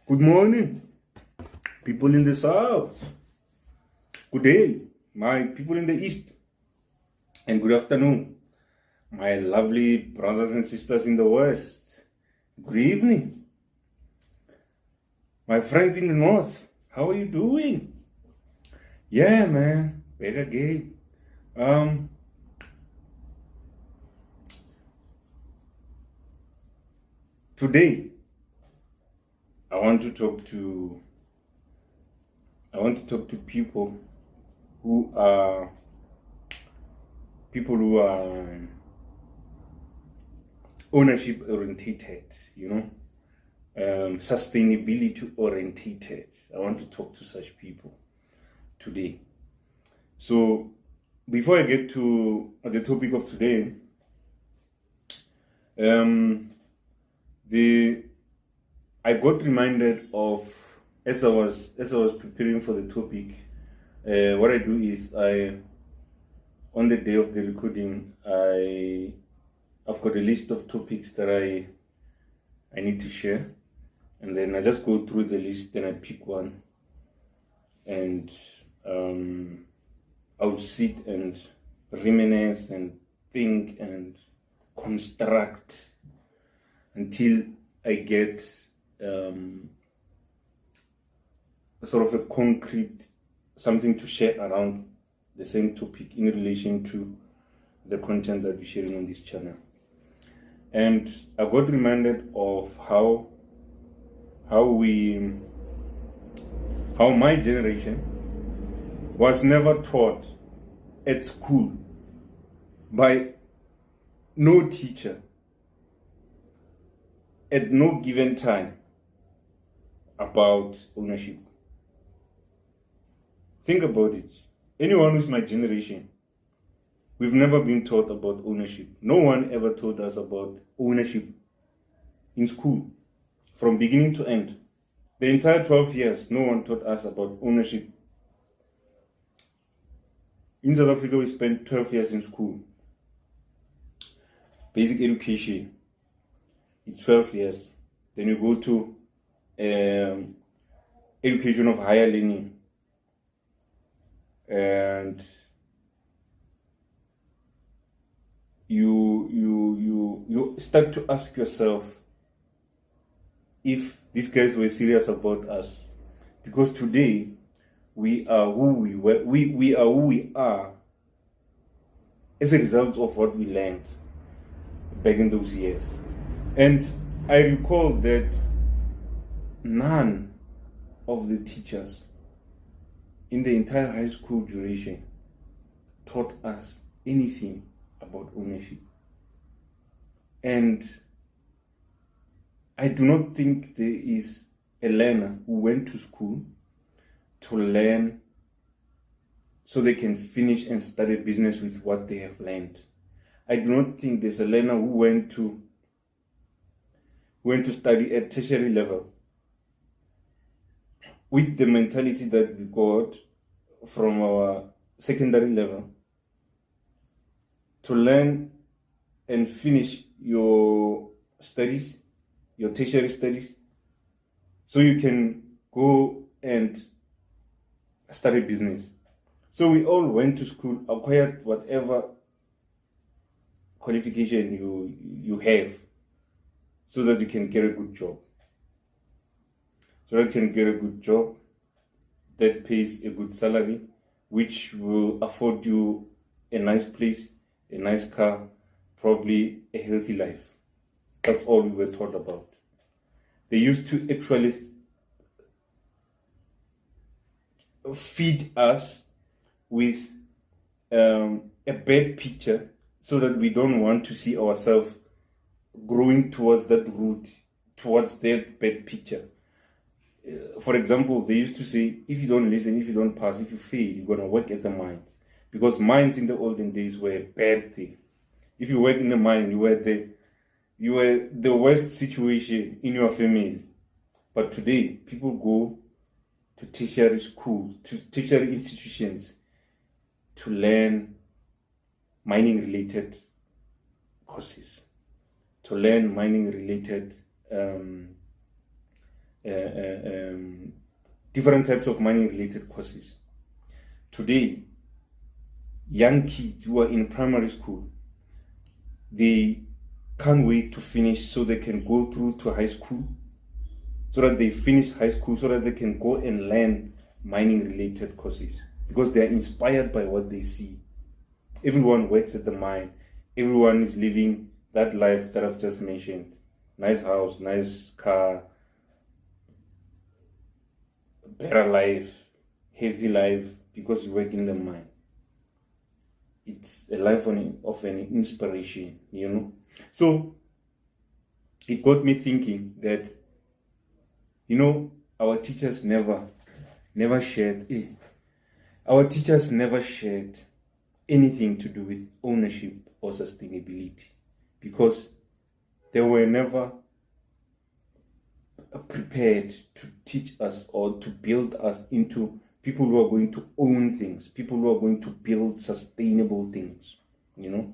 Good morning, people in the south. Good day, my people in the east. And good afternoon, my lovely brothers and sisters in the west. Good evening, my friends in the north. How are you doing? Yeah, man, back again. Today, I want to talk to people who are ownership orientated, sustainability orientated. I want to talk to such people today. So before I get to the topic of today, I got reminded of, as I was preparing for the topic, what I do is on the day of the recording, I've got a list of topics that I need to share, and then I just go through the list, then I pick one, and I'll sit and reminisce and think and construct until I get sort of a concrete something to share around the same topic in relation to the content that we're sharing on this channel. And I got reminded of how my generation was never taught at school by no teacher at no given time about ownership. Think about it. Anyone who's my generation, we've never been taught about ownership. No one ever taught us about ownership in school, from beginning to end. The entire 12 years, no one taught us about ownership. In South Africa, we spent 12 years in school. Basic education, it's 12 years. Then you go to education of higher learning. And you start to ask yourself if these guys were serious about us, because today we are who we were. We are who we are as a result of what we learned back in those years. And I recall that none of the teachers in the entire high school duration taught us anything about ownership. And I do not think there is a learner who went to school to learn so they can finish and start a business with what they have learned. I do not think there's a learner who went to study at tertiary level with the mentality that we got from our secondary level to learn and finish your studies, your tertiary studies, so you can go and start a business. So we all went to school, acquired whatever qualification you have, so that you can get a good job. So that you can get a good job that pays a good salary, which will afford you a nice place, a nice car, probably a healthy life. That's all we were taught about. They used to actually feed us with a bad picture so that we don't want to see ourselves growing towards that route, towards that bad picture. For example, they used to say, if you don't listen, if you don't pass, if you fail, you're going to work at the mines. Because mines in the olden days were a bad thing. If you work in the mine, you were the worst situation in your family. But today, people go to tertiary schools, to tertiary institutions to learn mining-related courses, to learn mining-related different types of money-related courses. Today, young kids who are in primary school, they can't wait to finish so they can go through to high school, so that they finish high school, so that they can go and learn mining-related courses, because they are inspired by what they see. Everyone works at the mine. Everyone is living that life that I've just mentioned. Nice house, nice car, better life, healthy life, because you work in the mine. It's a life of an inspiration, you know. So it got me thinking that, you know, our teachers never shared anything to do with ownership or sustainability, because they were never prepared to teach us or to build us into people who are going to own things, people who are going to build sustainable things, you know,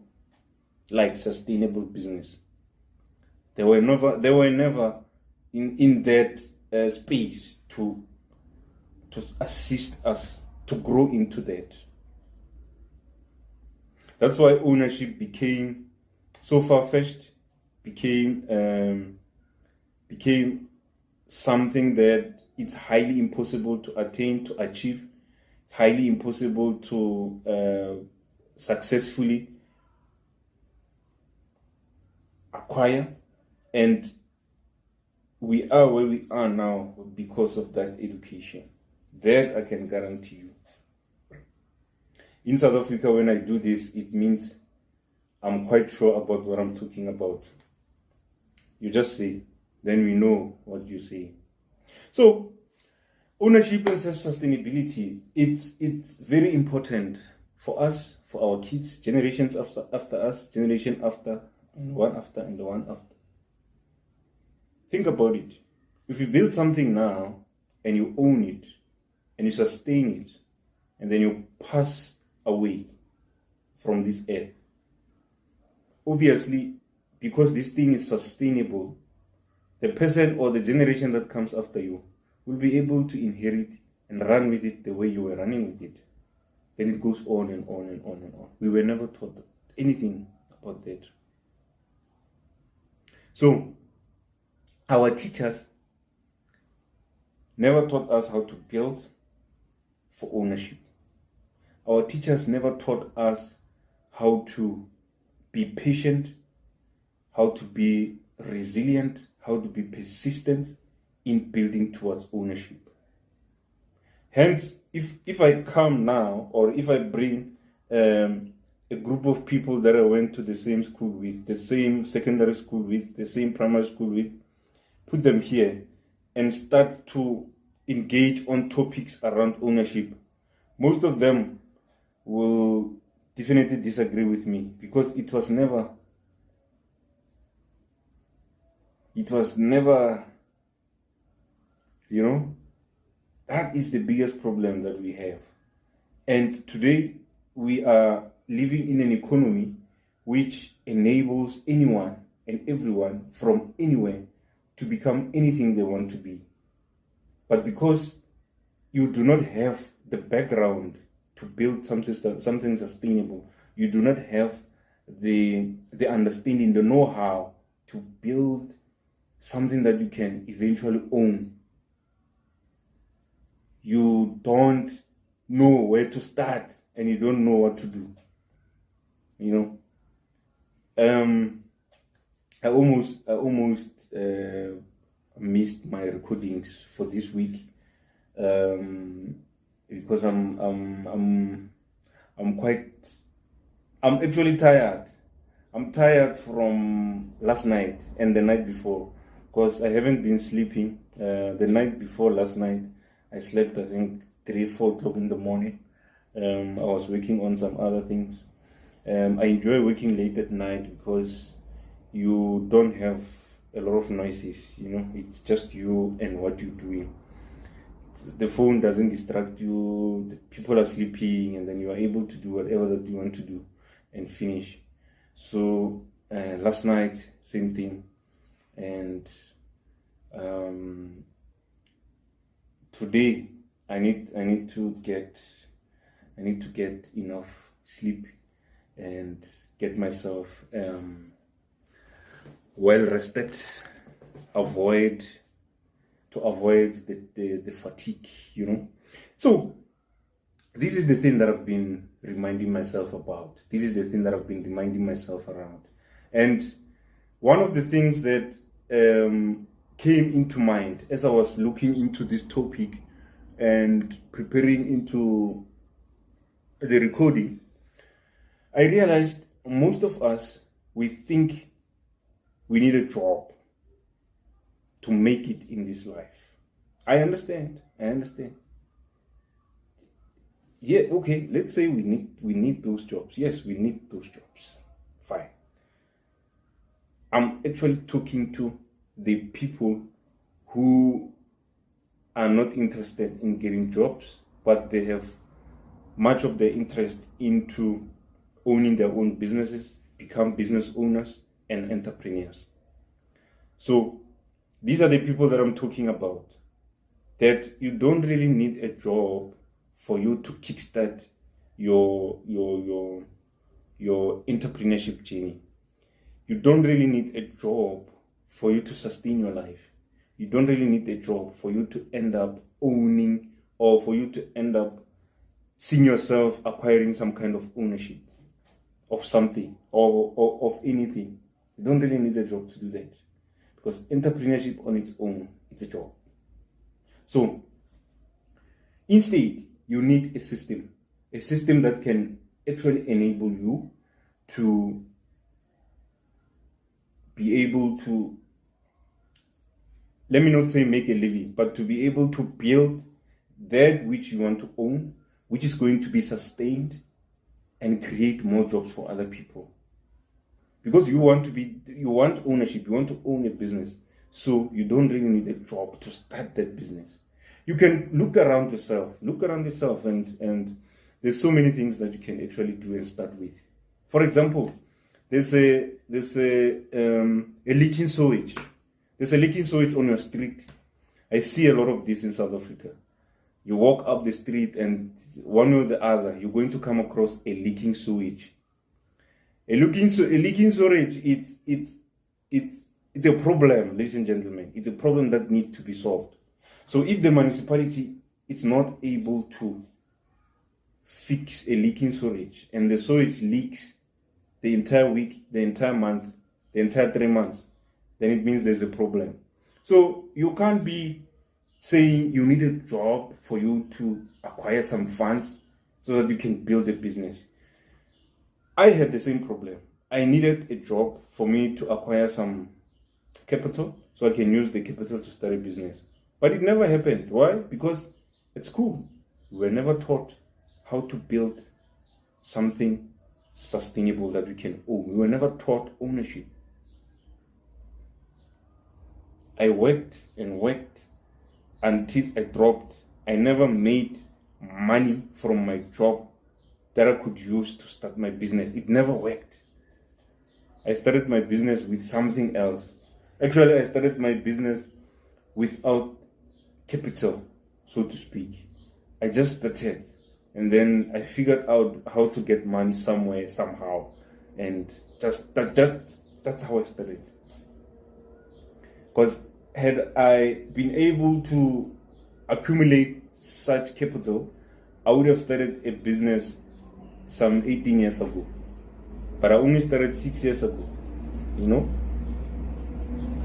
like sustainable business. They were never in that space to assist us to grow into that. That's why ownership became so far-fetched, became something that it's highly impossible to attain, to achieve. It's highly impossible to successfully acquire. And we are where we are now because of that education. That I can guarantee you. In South Africa, when I do this, it means I'm quite sure about what I'm talking about. You just say, then we know what you say. So, ownership and self-sustainability, it's very important for us, for our kids, generations after us, generation after, and one after, and the one after. Think about it. If you build something now, and you own it, and you sustain it, and then you pass away from this earth, obviously, because this thing is sustainable, the person or the generation that comes after you will be able to inherit and run with it the way you were running with it. And it goes on and on and on and on. We were never taught anything about that. So, our teachers never taught us how to build for ownership. Our teachers never taught us how to be patient, how to be resilient, how to be persistent in building towards ownership. Hence, if I come now, or if I bring a group of people that I went to the same school with, the same secondary school with, the same primary school with, put them here and start to engage on topics around ownership, most of them will definitely disagree with me, because it was never, you know, that is the biggest problem that we have. And today we are living in an economy which enables anyone and everyone from anywhere to become anything they want to be. But because you do not have the background to build something sustainable, you do not have the understanding, the know-how to build something that you can eventually own. You don't know where to start, and you don't know what to do. You know, I almost missed my recordings for this week, because I'm actually tired. I'm tired from last night and the night before, because I haven't been sleeping. The night before last night, I slept, I think, 3-4 o'clock in the morning. I was working on some other things. I enjoy working late at night because you don't have a lot of noises, you know. It's just you and what you're doing. The phone doesn't distract you, the people are sleeping, and then you are able to do whatever that you want to do and finish. So last night, same thing. And today I need to get enough sleep and get myself well rested, avoid the fatigue, So this is the thing that I've been reminding myself about. This is the thing that I've been reminding myself around. And one of the things that came into mind as I was looking into this topic and preparing into the recording, I realized most of us, we think we need a job to make it in this life. I understand. Yeah, okay, let's say we need those jobs. Yes, we need those jobs. Fine. I'm actually talking to the people who are not interested in getting jobs, but they have much of their interest into owning their own businesses, become business owners and entrepreneurs. So these are the people that I'm talking about, that you don't really need a job for you to kickstart your entrepreneurship journey. You don't really need a job for you to sustain your life. You don't really need a job for you to end up owning, or for you to end up seeing yourself acquiring some kind of ownership of something or of anything. You don't really need a job to do that, because entrepreneurship on its own, it's a job. So instead, you need a system that can actually enable you to be able to, let me not say make a living, but to be able to build that which you want to own, which is going to be sustained and create more jobs for other people. Because you want ownership, you want to own a business. So you don't really need a job to start that business. You can look around yourself, and there's so many things that you can actually do and start with. For example, there's a leaking sewage. There's a leaking sewage on your street. I see a lot of this in South Africa. You walk up the street and one or the other, you're going to come across a leaking sewage. A leaking sewage, it's a problem, ladies and gentlemen. It's a problem that needs to be solved. So if the municipality is not able to fix a leaking sewage, and the sewage leaks the entire week, the entire month, the entire 3 months, then it means there's a problem. So you can't be saying you need a job for you to acquire some funds so that you can build a business. I had the same problem. I needed a job for me to acquire some capital so I can use the capital to start a business. But it never happened. Why? Because at school, we were never taught how to build something sustainable that we can own. We were never taught ownership. I worked and worked until I dropped. I never made money from my job that I could use to start my business. It never worked. I started my business with something else. Actually, I started my business without capital, so to speak. I just started, and then I figured out how to get money somewhere, somehow, and that's how I started. Because had I been able to accumulate such capital, I would have started a business some 18 years ago. But I only started 6 years ago,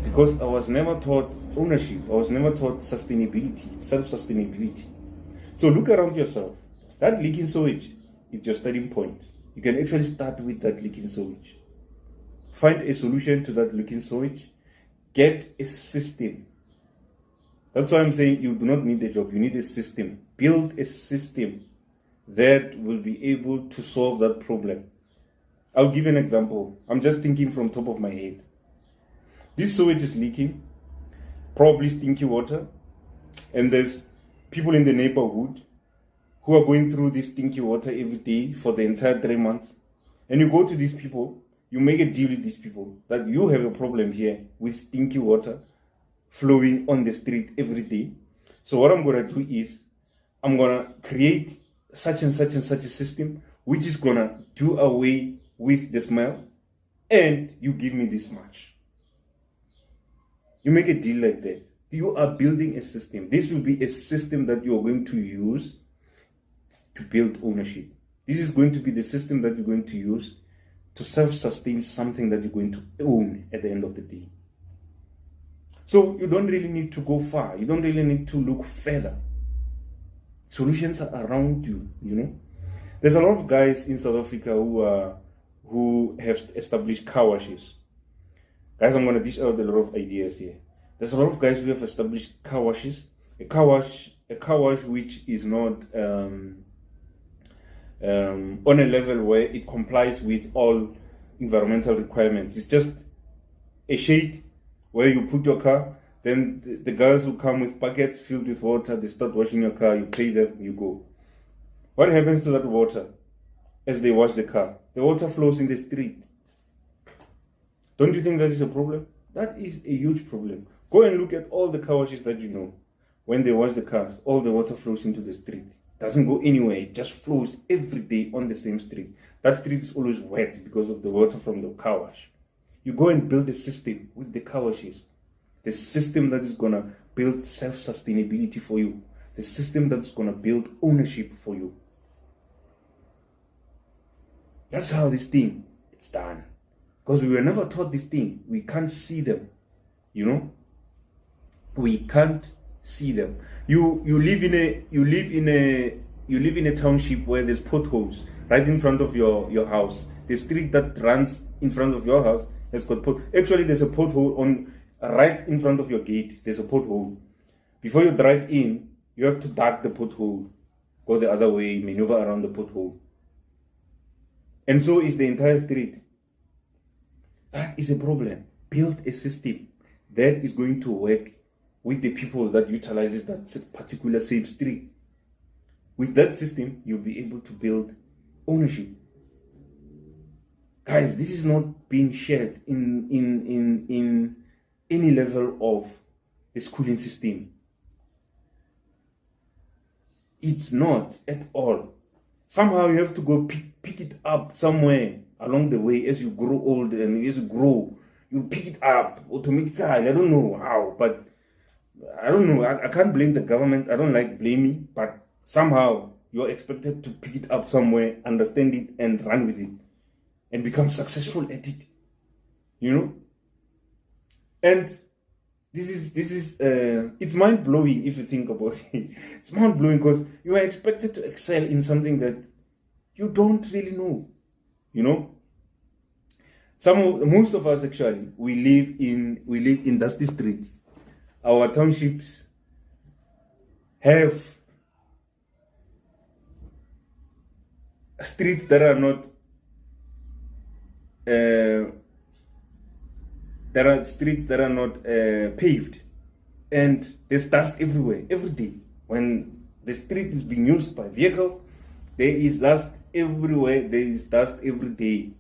because I was never taught ownership. I was never taught sustainability, self-sustainability. So look around yourself. That leaking sewage is your starting point. You can actually start with that leaking sewage. Find a solution to that leaking sewage. Get a system. That's why I'm saying you do not need a job. You need a system. Build a system that will be able to solve that problem. I'll give an example. I'm just thinking from top of my head. This sewage is leaking, probably stinky water, and there's people in the neighborhood who are going through this stinky water every day for the entire 3 months. And you go to these people, you make a deal with these people that you have a problem here with stinky water flowing on the street every day. So what I'm going to do is I'm going to create such and such and such a system which is going to do away with the smell, and you give me this much. You make a deal like that. You are building a system. This will be a system that you are going to use to build ownership. This is going to be the system that you're going to use to self-sustain something that you're going to own at the end of the day. So you don't really need to go far. You don't really need to look further. Solutions are around you, you know. There's a lot of guys in South Africa who have established car washes. Guys, I'm going to dish out a lot of ideas here. There's a lot of guys who have established car washes. A car wash which is not on a level where it complies with all environmental requirements. It's just a shade where you put your car, then the guys who come with buckets filled with water, they start washing your car, you pay them, you go. What happens to that water as they wash the car? The water flows in the street. Don't you think that is a problem? That is a huge problem. Go and look at all the car washes that you know. When they wash the cars, all the water flows into the street. It doesn't go anywhere. It just flows every day on the same street. That street is always wet because of the water from the car wash. You go and build a system with the car washes. The system that is going to build self-sustainability for you. The system that's going to build ownership for you. That's how this thing is done. Because we were never taught this thing. We can't see them. You know? We can't see them. You live in a township where there's potholes right in front of your house. The street that runs in front of your house has got actually there's a pothole on right in front of your gate. There's a pothole. Before you drive in, you have to duck the pothole, go the other way, maneuver around the pothole. And so is the entire street. That is a problem. Build a system that is going to work with the people that utilizes that particular same street. With that system, you'll be able to build ownership. Guys, this is not being shared in any level of the schooling system. It's not at all. Somehow you have to go pick it up somewhere along the way as you grow old, and as you grow, you pick it up automatically. I don't know how, but I don't know. I can't blame the government. I don't like blaming, but somehow you're expected to pick it up somewhere, understand it, and run with it, and become successful at it. You know? And this is it's mind blowing if you think about it. It's mind blowing because you are expected to excel in something that you don't really know. You know? Most of us actually we live in dusty streets. Our townships have streets that are not paved, and there's dust everywhere every day. When the street is being used by vehicles, there is dust everywhere. There is dust every day,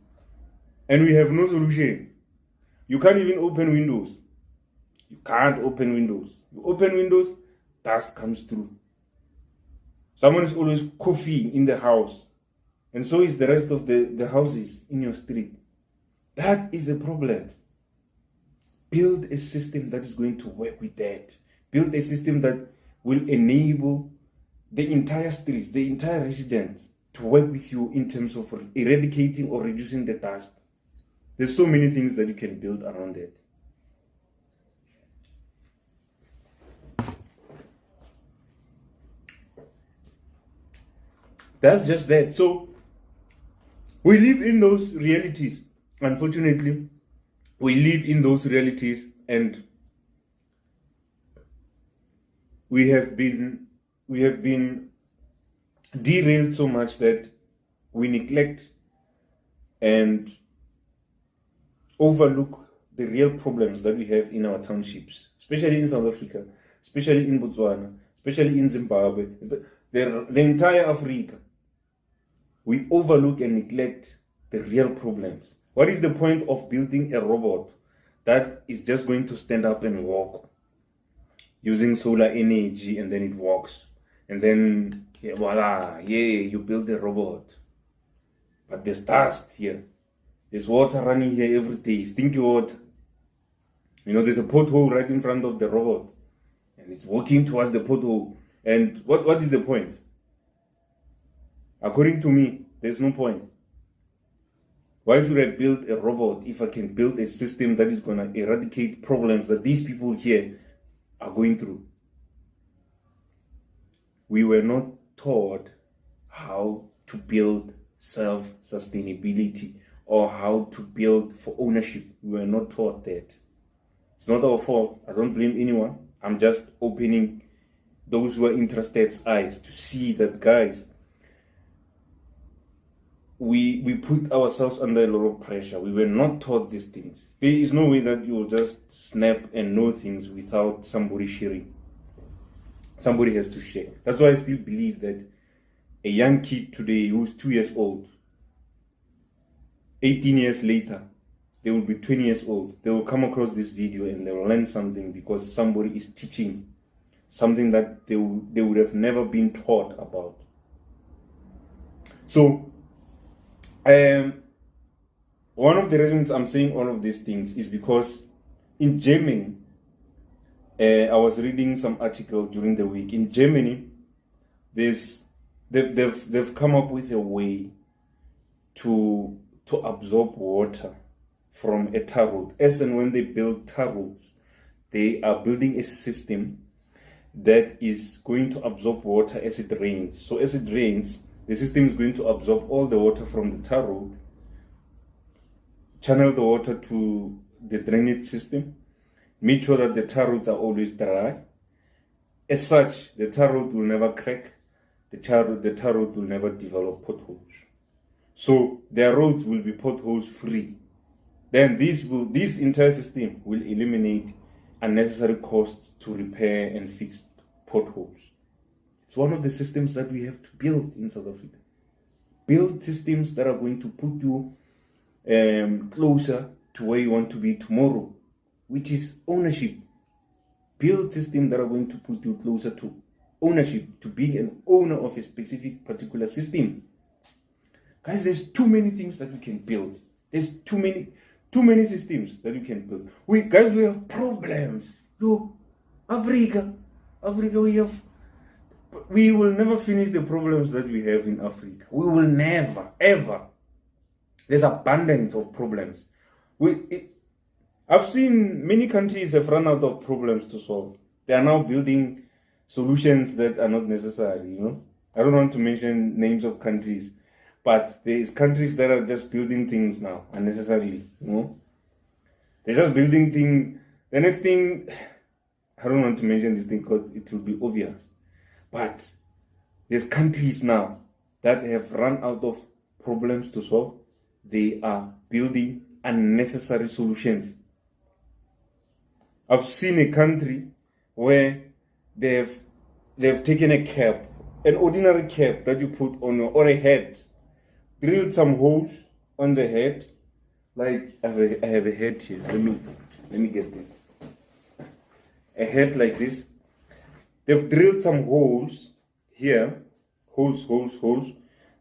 and we have no solution. You can't even open windows. You can't open windows. You open windows, dust comes through. Someone is always coughing in the house, and so is the rest of the houses in your street. That is a problem. Build a system that is going to work with that. Build a system that will enable the entire streets, the entire residents to work with you in terms of eradicating or reducing the dust. There's so many things that you can build around it. That's just that. So we live in those realities. Unfortunately, we live in those realities, and we have been derailed so much that we neglect and overlook the real problems that we have in our townships, especially in South Africa, especially in Botswana, especially in Zimbabwe, the entire Africa. We overlook and neglect the real problems. What is the point of building a robot that is just going to stand up and walk? using solar energy, and then it walks. And then, yeah, voila, yeah, you build a robot. But there's dust here. There's water running here every day, stinky water. You know, there's a pothole right in front of the robot. And it's walking towards the pothole. And what is the point? According to me, there's no point. Why should I build a robot if I can build a system that is going to eradicate problems that these people here are going through? We were not taught how to build self-sustainability or how to build for ownership. We were not taught that. It's not our fault. I don't blame anyone. I'm just opening those who are interested eyes to see that, guys, we put ourselves under a lot of pressure. We were not taught these things. There is no way that you will just snap and know things without somebody sharing. Somebody has to share. That's why I still believe that a young kid today who's 2 years old, 18 years later, they will be 20 years old. They will come across this video and they will learn something because somebody is teaching something that they would have never been taught about. So, one of the reasons I'm saying all of these things is because in Germany, I was reading some article during the week. In Germany, they've come up with a way to absorb water from a tar road. As and when they build tar roads, they are building a system that is going to absorb water as it rains. So as it rains, the system is going to absorb all the water from the tar road, channel the water to the drainage system, make sure that the tar roads are always dry. As such, the tar road will never crack, the tar road will never develop potholes. So their roads will be potholes free. Then this entire system will eliminate unnecessary costs to repair and fix potholes. It's one of the systems that we have to build in South Africa. Build systems that are going to put you closer to where you want to be tomorrow, which is ownership. Build systems that are going to put you closer to ownership, to being an owner of a specific particular system. Guys, there's too many things that we can build. There's too many systems that we can build. We have problems. Yo, Africa, we will never finish the problems that we have in Africa. We will never, ever. There's abundance of problems. I've seen many countries have run out of problems to solve. They are now building solutions that are not necessary, you know. I don't want to mention names of countries, but there's countries that are just building things now unnecessarily, you know. They're just building things. The next thing, I don't want to mention this thing because it will be obvious. But there's countries now that have run out of problems to solve. They are building unnecessary solutions. I've seen a country where they've taken a cap, an ordinary cap that you put on or a hat, drilled some holes on the head. Like I have a head here. Let me get this. A head like this. They've drilled some holes here, holes.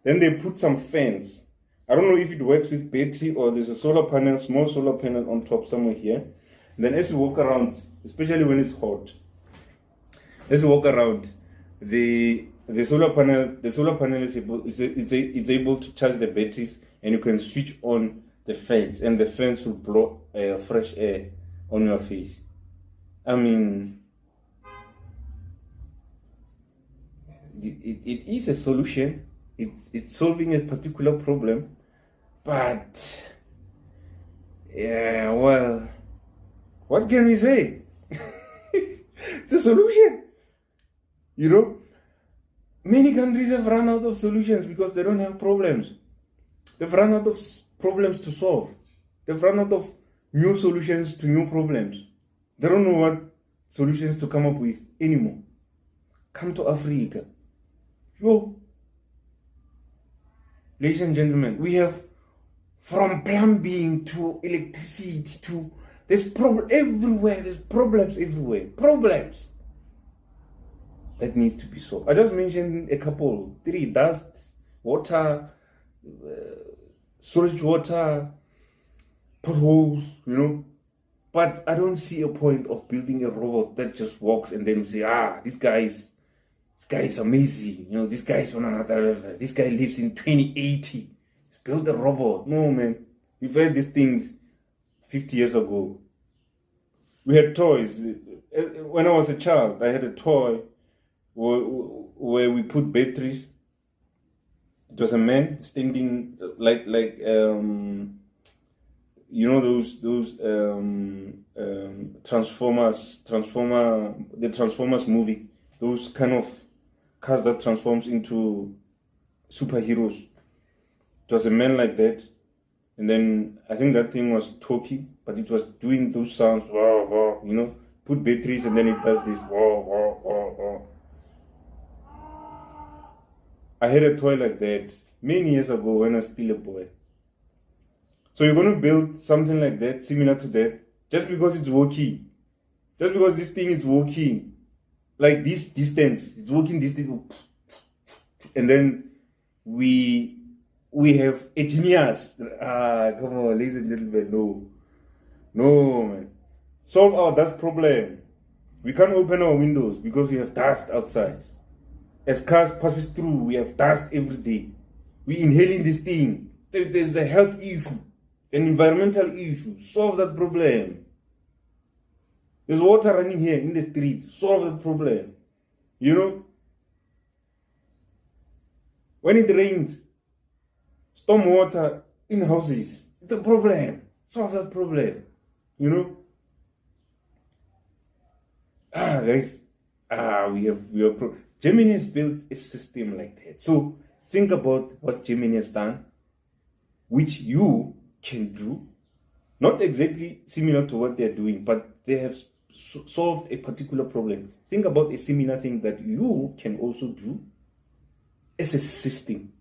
Then they put some fans. I don't know if it works with battery or there's a solar panel, small solar panel on top somewhere here. And then as you walk around, especially when it's hot, as you walk around, the solar panel is able to charge the batteries, and you can switch on the fans, and the fans will blow fresh air on your face. I mean, it is a solution. It's solving a particular problem, but yeah, well, what can we say? It's a solution. You know, many countries have run out of solutions because they don't have problems. They've run out of problems to solve. They've run out of new solutions to new problems. They don't know what solutions to come up with anymore. Come to Africa. Yo, ladies and gentlemen, we have from plumbing to electricity to there's problem everywhere. There's problems everywhere. Problems. that needs to be solved. I just mentioned a couple, three: dust, water, sewage water, potholes, But I don't see a point of building a robot that just walks and then we say, this guy is amazing. This guy is on another level. This guy lives in 2080. He's built a robot. No, man. We've had these things 50 years ago. We had toys. When I was a child, I had a toy where we put batteries. It was a man standing like those the Transformers movie, those kind of cars that transforms into superheroes. It was a man like that, and then I think that thing was talking, but it was doing those sounds, wow, wow, put batteries and then it does this, wow, wow, wow, wow. I had a toy like that many years ago when I was still a boy. So you're going to build something like that, similar to that, just because it's working. Just because this thing is working, like this distance, it's working this thing. And then we have a genius. Come on, ladies and gentlemen, no, man. Solve our dust problem. We can't open our windows because we have dust outside. As cars passes through, we have dust every day. We inhaling this thing. There's the health issue. An environmental issue. Solve that problem. There's water running here in the streets. Solve that problem. When it rains, storm water in houses. It's a problem. Solve that problem. Guys. Germany has built a system like that. So think about what Germany has done, which you can do, not exactly similar to what they're doing, but they have solved a particular problem. Think about a similar thing that you can also do as a system.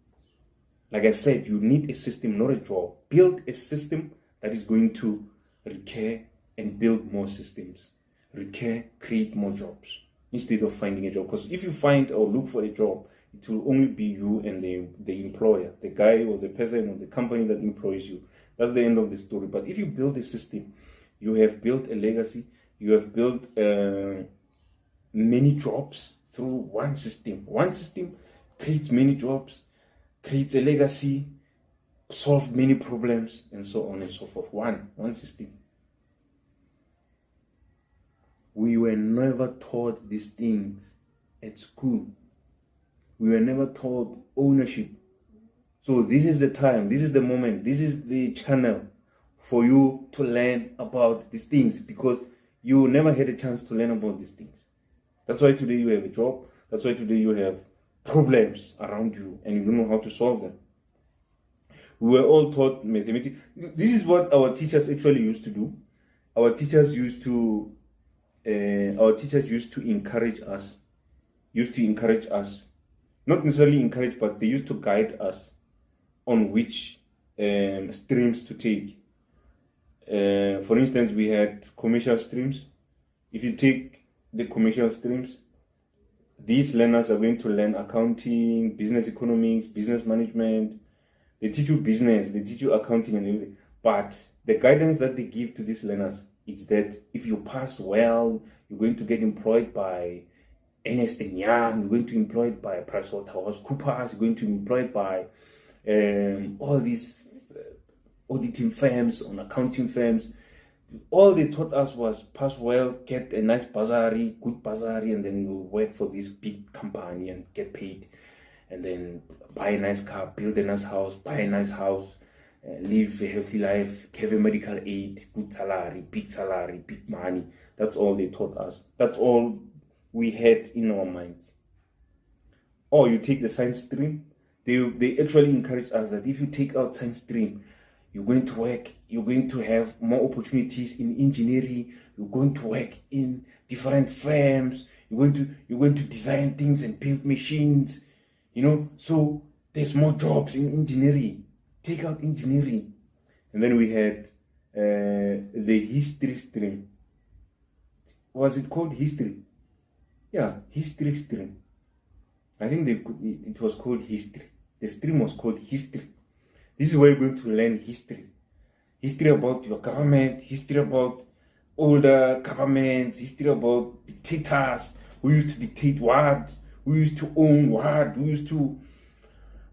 Like I said, you need a system, not a job. Build a system that is going to recur and build more systems. Recur, create more jobs instead of finding a job. Because if you find or look for a job, it will only be you and the employer, the guy or the person or the company that employs you. That's the end of the story. But if you build a system, you have built a legacy, you have built many jobs through one system. One system creates many jobs, creates a legacy, solves many problems, and so on and so forth. One system. We were never taught these things at school. We were never taught ownership. So this is the time, this is the moment, this is the channel for you to learn about these things, because you never had a chance to learn about these things. That's why today you have a job. That's why today you have problems around you and you don't know how to solve them. We were all taught mathematics. This is what our teachers actually used to do. Our teachers used to encourage us. Not necessarily encourage, but they used to guide us on which streams to take. For instance, we had commercial streams. If you take the commercial streams, these learners are going to learn accounting, business economics, business management. They teach you business, they teach you accounting and everything. But the guidance that they give to these learners is that if you pass well, you're going to get employed by Ernst & Young, you're going to be employed by PricewaterhouseCoopers, you're going to be employed by all these auditing firms, on accounting firms. All they taught us was pass well, get a nice bursary, good bursary, and then you'll work for this big company and get paid. And then buy a nice car, build a nice house, buy a nice house, live a healthy life, have a medical aid, good salary, big money. That's all they taught us. That's all we had in our minds. Or you take the science stream. They actually encourage us that if you take out science stream, you're going to work, you're going to have more opportunities in engineering, you're going to work in different firms, you're going to design things and build machines, so there's more jobs in engineering. Take out engineering. And then we had the history stream. Was it called history? history stream. I think it was called history. The stream was called history. This is where you're going to learn history. History about your government, history about older governments, history about dictators, who used to dictate what, who used to own what,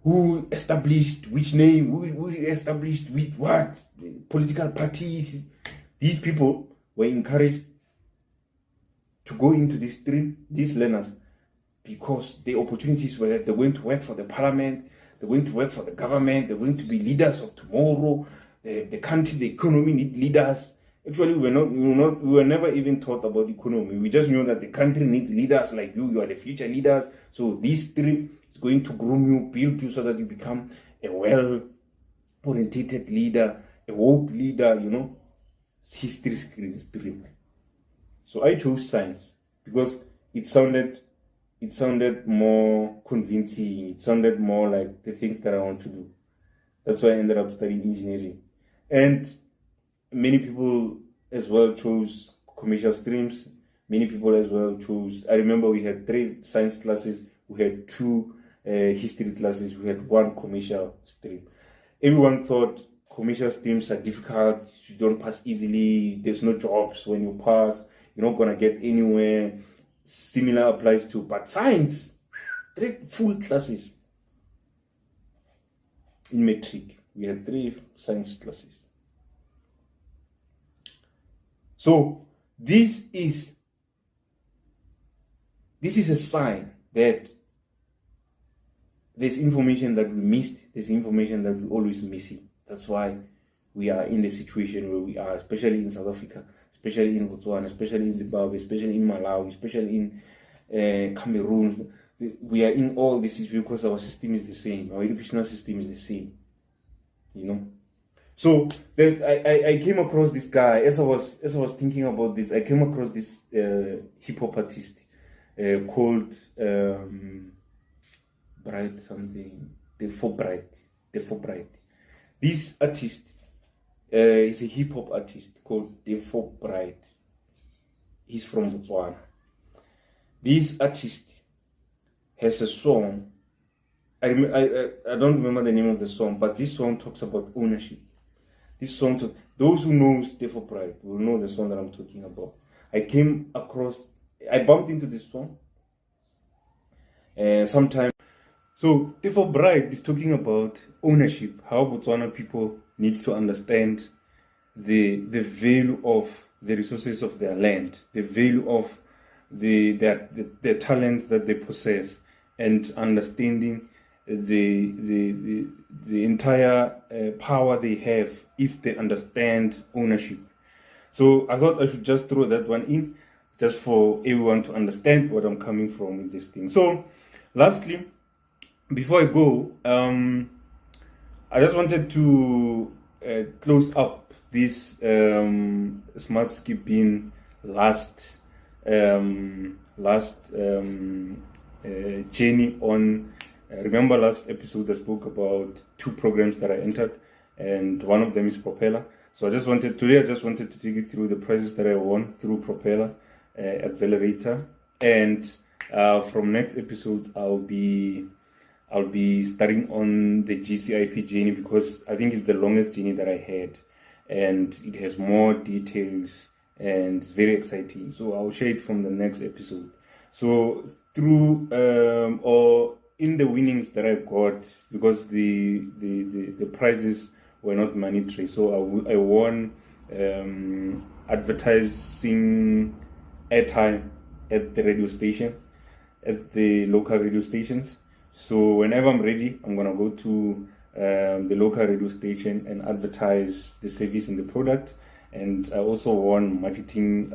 who established which name, who established with what, political parties. These people were encouraged to go into this stream, these learners, because the opportunities were that they're going to work for the parliament, they're going to work for the government, they're going to be leaders of tomorrow. The country, the economy need leaders. Actually, we were never even taught about economy. We just knew that the country needs leaders like you. You are the future leaders. So this stream is going to groom you, build you so that you become a well-orientated leader, a woke leader, history stream. So I chose science because it sounded more convincing. It sounded more like the things that I want to do. That's why I ended up studying engineering. And many people as well chose commercial streams. Many people as well chose, I remember we had 3 science classes, we had 2 history classes, we had 1 commercial stream. Everyone thought commercial streams are difficult, you don't pass easily, there's no jobs when you pass, you're not going to get anywhere. Similar applies to, but science, 3 full classes. In metric, we had 3 science classes. So this is a sign that there's information that we missed, there's information that we're always missing. That's why we are in the situation where we are, especially in South Africa, especially in Botswana, especially in Zimbabwe, especially in Malawi, especially in Cameroon. We are in all this because our system is the same, our educational system is the same. So I came across this guy as I was thinking about this. I came across this hip hop artist called Bright something, D4 Bright. This artist is a hip hop artist called D4 Bright. He's from Botswana. This artist has a song. I don't remember the name of the song, but this song talks about ownership. This song, those who know Stay for Pride will know the song that I'm talking about. I bumped into this song sometime. So Stay for Pride is talking about ownership, how Botswana people need to understand the value of the resources of their land, the value of the talent that they possess, and understanding the entire power they have if they understand ownership. So I thought I should just throw that one in, just for everyone to understand what I'm coming from with this thing. So lastly, before I go, I just wanted to close up this smart skipping last journey on. Remember last episode I spoke about 2 programs that I entered, and one of them is Propeller. So I just wanted to take you through the prizes that I won through Propeller Accelerator, and from next episode I'll be starting on the GCIP journey, because I think it's the longest journey that I had, and it has more details and it's very exciting. So I'll share it from the next episode. So through or in the winnings that I got, because the prizes were not monetary, so I won advertising airtime at the radio station, at the local radio stations. So whenever I'm ready, I'm gonna go to the local radio station and advertise the service and the product. And I also won marketing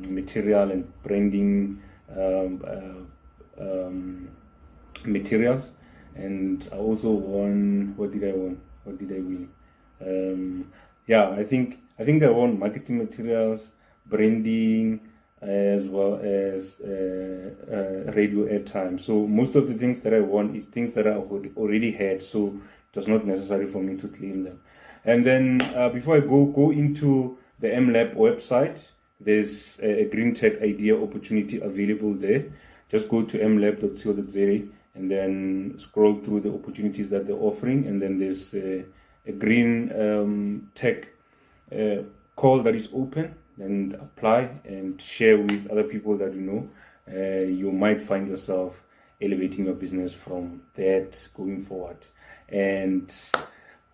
material and branding materials, and I also won. What did I win? I think I won marketing materials, branding, as well as radio airtime. So most of the things that I won is things that I already had, so it was not necessary for me to claim them. And then before I go into the MLab website, there's a green tech idea opportunity available there. Just go to mlab.co.za and then scroll through the opportunities that they're offering, and then there's a green tech call that is open, and apply and share with other people that you know. You might find yourself elevating your business from that going forward. And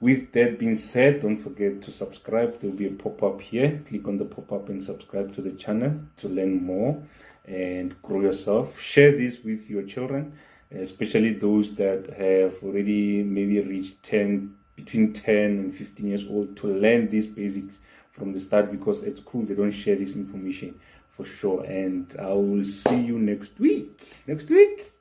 with that being said, don't forget to subscribe. There'll be a pop-up here. Click on the pop-up and subscribe to the channel to learn more and grow yourself. Share this with your children, especially those that have already maybe reached between 10 and 15 years old, to learn these basics from the start, because at school they don't share this information for sure. And I will see you next week. Next week.